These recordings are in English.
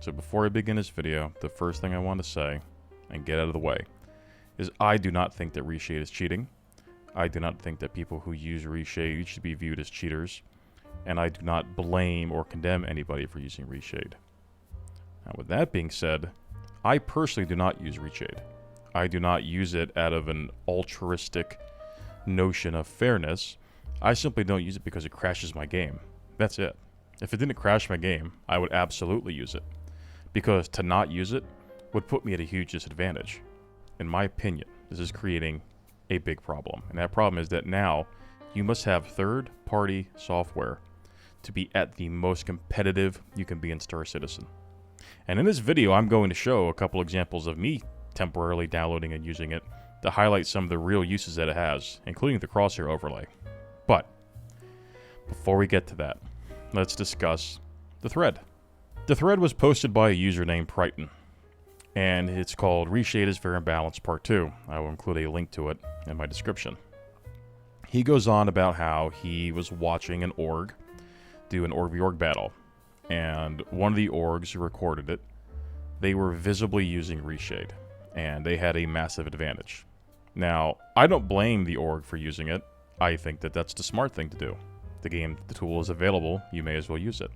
So before I begin this video, the first thing I want to say, and get out of the way, is I do not think that ReShade is cheating. I do not think that people who use ReShade should be viewed as cheaters. And I do not blame or condemn anybody for using ReShade. Now with that being said, I personally do not use ReShade. I do not use it out of an altruistic notion of fairness. I simply don't use it because it crashes my game. That's it. If it didn't crash my game, I would absolutely use it. Because to not use it would put me at a huge disadvantage. In my opinion, this is creating a big problem. And that problem is that now you must have third-party software to be at the most competitive you can be in Star Citizen. And in this video, I'm going to show a couple examples of me temporarily downloading and using it to highlight some of the real uses that it has, including the Crosshair overlay. But before we get to that, let's discuss the thread. The thread was posted by a user named Prighton, and it's called ReShade is Fair and Balanced Part 2. I will include a link to it in my description. He goes on about how he was watching an org do an org v org battle, and one of the orgs recorded it. They were visibly using ReShade, and they had a massive advantage. Now, I don't blame the org for using it. I think that that's the smart thing to do. The tool is available, you may as well use it.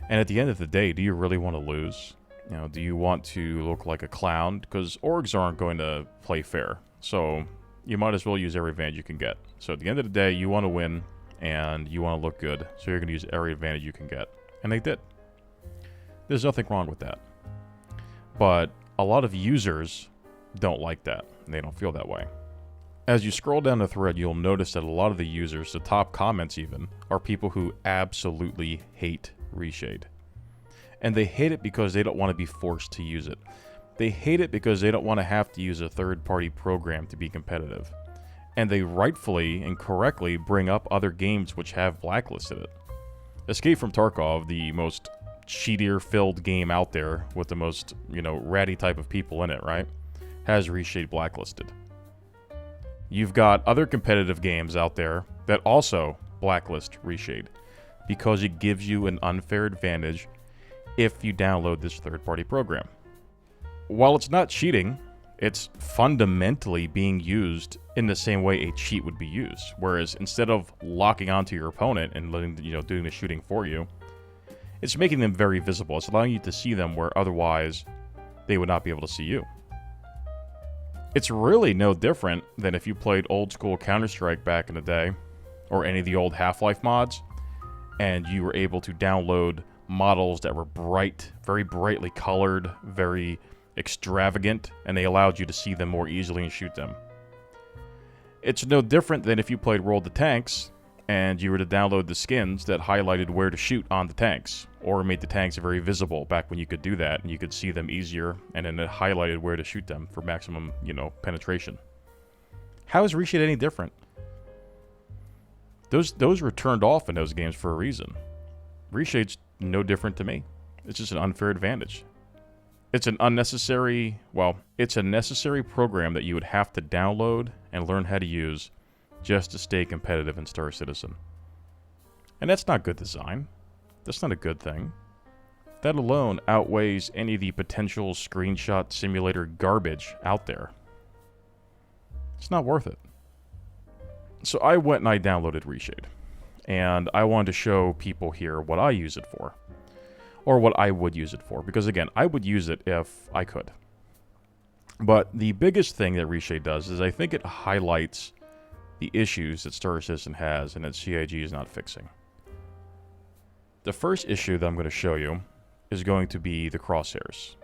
And at the end of the day, do you really want to lose? You know, do you want to look like a clown? Because orgs aren't going to play fair, so you might as well use every advantage you can get. So at the end of the day, you want to win, and you want to look good, so you're going to use every advantage you can get. And they did. There's nothing wrong with that. But a lot of users don't like that. They don't feel that way. As you scroll down the thread, you'll notice that a lot of the users, the top comments even, are people who absolutely hate ReShade. And they hate it because they don't want to be forced to use it. They hate it because they don't want to have to use a third-party program to be competitive. And they rightfully and correctly bring up other games which have blacklisted it. Escape from Tarkov, the most cheater-filled game out there with the most, ratty type of people in it, right? Has ReShade blacklisted. You've got other competitive games out there that also blacklist ReShade because it gives you an unfair advantage if you download this third-party program. While it's not cheating, it's fundamentally being used in the same way a cheat would be used. Whereas instead of locking onto your opponent and letting doing the shooting for you, it's making them very visible. It's allowing you to see them where otherwise they would not be able to see you. It's really no different than if you played old school Counter-Strike back in the day, or any of the old Half-Life mods, and you were able to download models that were bright, very brightly colored, very extravagant, and they allowed you to see them more easily and shoot them. It's no different than if you played World of Tanks, and you were to download the skins that highlighted where to shoot on the tanks, or made the tanks very visible back when you could do that, and you could see them easier, and then it highlighted where to shoot them for maximum, penetration. How is ReShade any different? Those were turned off in those games for a reason. ReShade's no different to me. It's just an unfair advantage. It's a necessary program that you would have to download and learn how to use just to stay competitive in Star Citizen. And that's not good design. That's not a good thing. That alone outweighs any of the potential screenshot simulator garbage out there. It's not worth it. So I went and I downloaded ReShade. And I wanted to show people here what I use it for. Or what I would use it for. Because again, I would use it if I could. But the biggest thing that ReShade does is I think it highlights the issues that Star Citizen has and that CIG is not fixing. The first issue that I'm going to show you is going to be the crosshairs.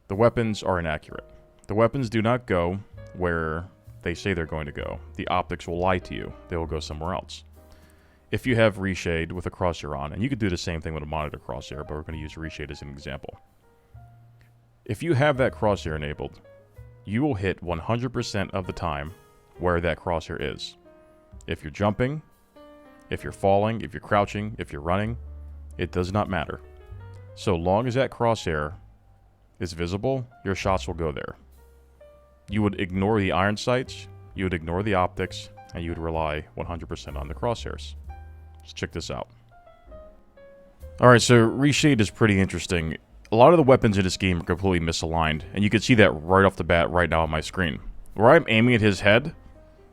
The weapons are inaccurate. The weapons do not go where they say they're going to go. The optics will lie to you. They will go somewhere else. If you have ReShade with a crosshair on, and you could do the same thing with a monitor crosshair, but we're going to use ReShade as an example. If you have that crosshair enabled, you will hit 100% of the time where that crosshair is. If you're jumping, if you're falling, if you're crouching, if you're running, it does not matter. So long as that crosshair is visible, your shots will go there. You would ignore the iron sights, you would ignore the optics, and you would rely 100% on the crosshairs. Let's check this out. Alright, so ReShade is pretty interesting. A lot of the weapons in this game are completely misaligned, and you can see that right off the bat right now on my screen. Where I'm aiming at his head,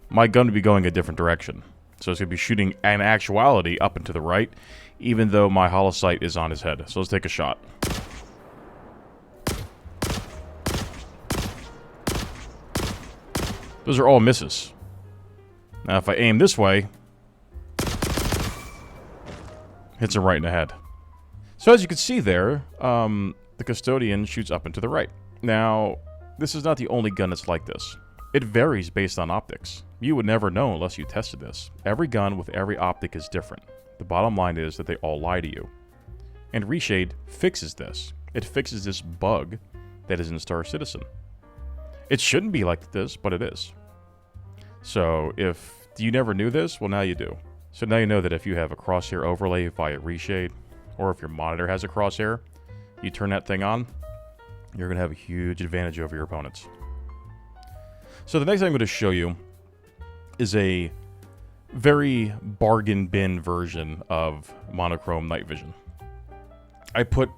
my gun would be going a different direction. So it's going to be shooting in actuality up and to the right, even though my holosight is on his head. So let's take a shot. Those are all misses. Now if I aim this way, hits him right in the head. So as you can see there, the Custodian shoots up and to the right. Now, this is not the only gun that's like this. It varies based on optics. You would never know unless you tested this. Every gun with every optic is different. The bottom line is that they all lie to you. And ReShade fixes this. It fixes this bug that is in Star Citizen. It shouldn't be like this, but it is. So if you never knew this, well now you do. So now you know that if you have a crosshair overlay via ReShade, or if your monitor has a crosshair, you turn that thing on, you're going to have a huge advantage over your opponents. So the next thing I'm going to show you is a very bargain bin version of monochrome night vision. I put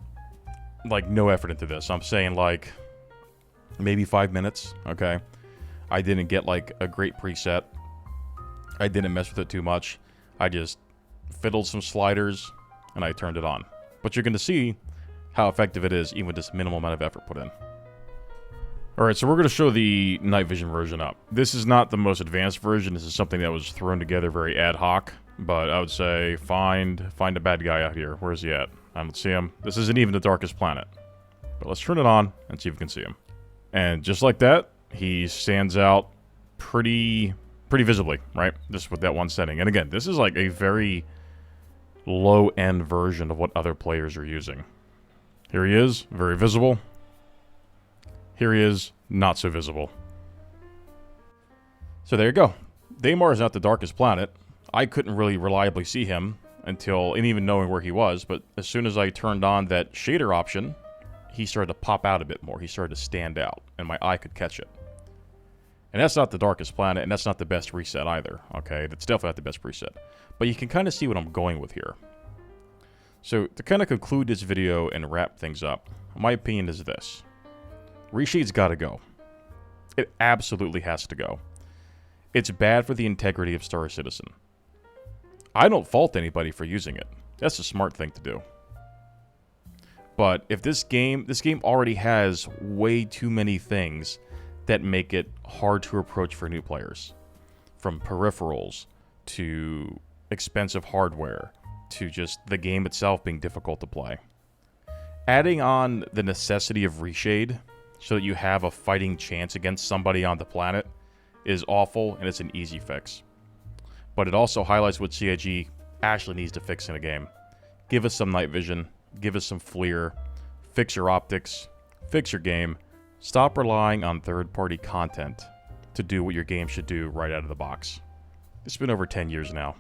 like no effort into this. I'm saying like maybe 5 minutes, okay? I didn't get like a great preset. I didn't mess with it too much. I just fiddled some sliders and I turned it on. But you're going to see how effective it is even with this minimal amount of effort put in. Alright, so we're going to show the night vision version up. This is not the most advanced version. This is something that was thrown together very ad hoc. But I would say find a bad guy out here. Where's he at? I don't see him. This isn't even the darkest planet. But let's turn it on and see if we can see him. And just like that, he stands out pretty visibly, right? Just with that one setting. And again, this is like a very low-end version of what other players are using. Here he is, very visible. Here he is, not so visible. So there you go. Daymar is not the darkest planet. I couldn't really reliably see him until, and even knowing where he was, but as soon as I turned on that shader option, he started to pop out a bit more. He started to stand out, and my eye could catch it. And that's not the darkest planet, and that's not the best reset either, okay? That's definitely not the best preset. But you can kind of see what I'm going with here. So, to kind of conclude this video and wrap things up, my opinion is this. ReShade's got to go. It absolutely has to go. It's bad for the integrity of Star Citizen. I don't fault anybody for using it. That's a smart thing to do. But if this game already has way too many things that make it hard to approach for new players. From peripherals, to expensive hardware, to just the game itself being difficult to play. Adding on the necessity of ReShade, so that you have a fighting chance against somebody on the planet, is awful, and it's an easy fix. But it also highlights what CIG actually needs to fix in a game. Give us some night vision, give us some FLIR, fix your optics, fix your game. Stop relying on third-party content to do what your game should do right out of the box. It's been over 10 years now.